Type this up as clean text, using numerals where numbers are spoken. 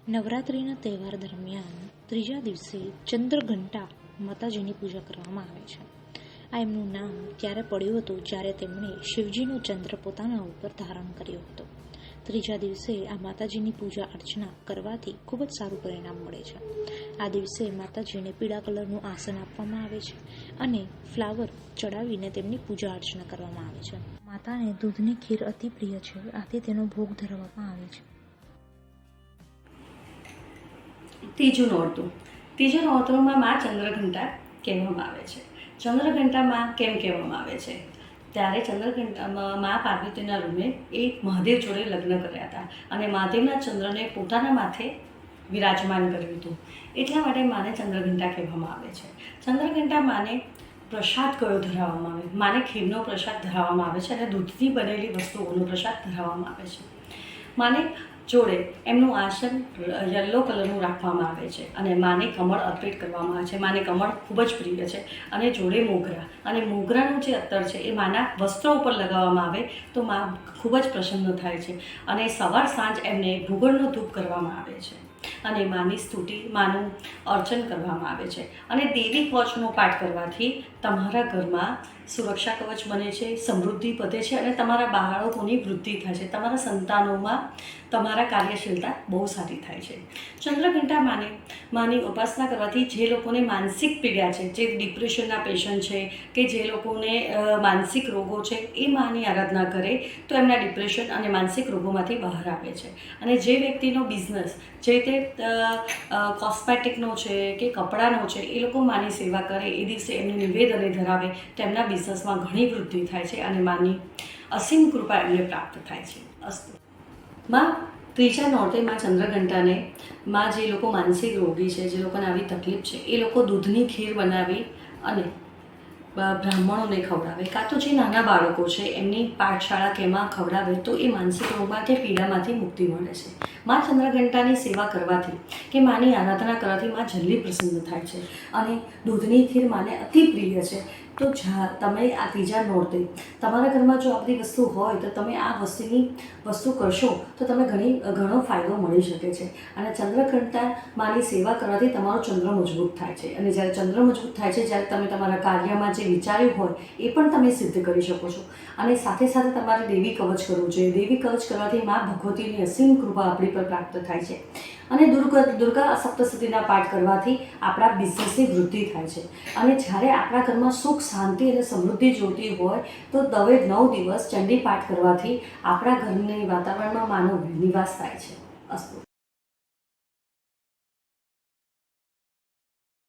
નવરાત્રિના તહેવાર દરમિયાન ત્રીજા દિવસે ચંદ્રઘંટા માતાજીની પૂજા કરવામાં આવે છે. આ એમનું નામ ત્યારે પડ્યું હતું જ્યારે તેમણે શિવજીનો ચંદ્ર પોતાના ઉપર ધારણ કર્યો હતો. ત્રીજા દિવસે આ માતાજીની પૂજા અર્ચના કરવાથી ખૂબ જ સારું પરિણામ મળે છે. આ દિવસે માતાજીને પીળા કલરનું આસન આપવામાં આવે છે અને ફ્લાવર ચડાવીને તેમની પૂજા અર્ચના કરવામાં આવે છે. માતાને દૂધની ખીર અતિ પ્રિય છે, આથી તેનો ભોગ ધરવામાં આવે છે. ત્રીજું નોરતું માં ચંદ્રઘંટા કહેવામાં આવે છે. ચંદ્રઘંટામાં કેમ કહેવામાં આવે છે? ત્યારે ચંદ્રઘંટામાં મા પાર્વતીના રૂમે એક મહાદેવ જોડે લગ્ન કર્યા હતા અને મહાદેવના ચંદ્રને પોતાના માથે વિરાજમાન કર્યું હતું. એટલા માટે માને ચંદ્રઘંટા કહેવામાં આવે છે. ચંદ્રઘંટા માને પ્રસાદ કયો ધરાવવામાં આવે? માને ખીરનો પ્રસાદ ધરાવવામાં આવે છે અને દૂધથી બનેલી વસ્તુઓનો પ્રસાદ ધરાવવામાં આવે છે. માને જોડે એમનું આસન યલો કલરનું રાખવામાં આવે છે અને માને કમળ અર્પિત કરવામાં આવે છે. માને કમળ ખૂબ જ પ્રિય છે અને જોડે મોગરા, અને મોગરાનું જે અત્તર છે એ માના વસ્ત્રો ઉપર લગાવવામાં આવે તો મા ખૂબ જ પ્રસન્ન થાય છે અને સવાર સાંજ એમને ભૂગળનો ધૂપ કરવામાં આવે છે અને માની સ્તુતિ, માનું અર્ચન કરવામાં આવે છે. અને દેવી કવચનો પાઠ કરવાથી તમારા ઘરમાં સુરક્ષા કવચ બને છે, સમૃદ્ધિ વધે છે અને તમારા બાળકોની વૃદ્ધિ થાય છે. તમારા સંતાનોમાં તમારા કાર્યશીલતા બહુ સારી થાય છે. ચંદ્રઘંટા માની ઉપાસના કરવાથી જે લોકોને માનસિક પીડા છે, જે ડિપ્રેશનના પેશન્ટ છે કે જે લોકોને માનસિક રોગો છે, એ માની આરાધના કરે તો એમના ડિપ્રેશન અને માનસિક રોગોમાંથી બહાર આવે છે. અને જે વ્યક્તિનો બિઝનેસ જે તે કોસ્મેટિકનો છે કે કપડાનો છે, એ લોકો માની સેવા કરે, એ દિવસે એમનું નિવેદને ધરાવે તો એમના બિઝનેસમાં ઘણી વૃદ્ધિ થાય છે અને માની અસીમ કૃપા એમને પ્રાપ્ત થાય છે. અસ્તુ. માં ત્રીજા નોરતે માં ચંદ્રઘંટાને માં જે લોકો માનસિક રોગી છે, જે લોકોને આવી તકલીફ છે, એ લોકો દૂધની ખીર બનાવી અને બ્રાહ્મણોને ખવડાવે, કાં તો જે નાના બાળકો છે એમની પાઠશાળા કે એમાં ખવડાવે તો એ માનસિક રોગમાં કે પીડામાંથી મુક્તિ મળે છે. માં ચંદ્રઘંટાની સેવા કરવાથી કે માની આરાધના કરવાથી માં જલ્દી પ્રસન્ન થાય છે અને દૂધની ખીર માને અતિ પ્રિય છે. તો તમે આ ત્રીજા નોરતે તમારા ઘરમાં જો આ બધી વસ્તુ હોય તો તમે આ વસ્તુ કરશો તો તમે ઘણો ફાયદો મળી શકે છે. અને ચંદ્રઘંટા માની સેવા કરવાથી તમારો ચંદ્ર મજબૂત થાય છે અને જ્યારે ચંદ્ર મજબૂત થાય છે, જ્યારે તમે તમારા કાર્યમાં જે વિચાર્યું હોય એ પણ તમે સિદ્ધ કરી શકો છો. અને સાથે સાથે તમારે દેવી કવચ કરવું જોઈએ. દેવી કવચ કરવાથી મા ભગવતીની અસીમ કૃપા આપણી પર પ્રાપ્ત થાય છે. અને દુર્ગા સપ્તશતીના પાઠ કરવાથી આપણા બિઝનેસની વૃદ્ધિ થાય છે. અને જ્યારે આપણા ઘરમાં સુખ, શાંતિ અને સમૃદ્ધિ જોઈતી હોય તો 9 દિવસ ચંડી પાઠ કરવાથી આપણા ઘરની વાતાવરણમાં માનો નિવાસ થાય છે. અસ્તુ.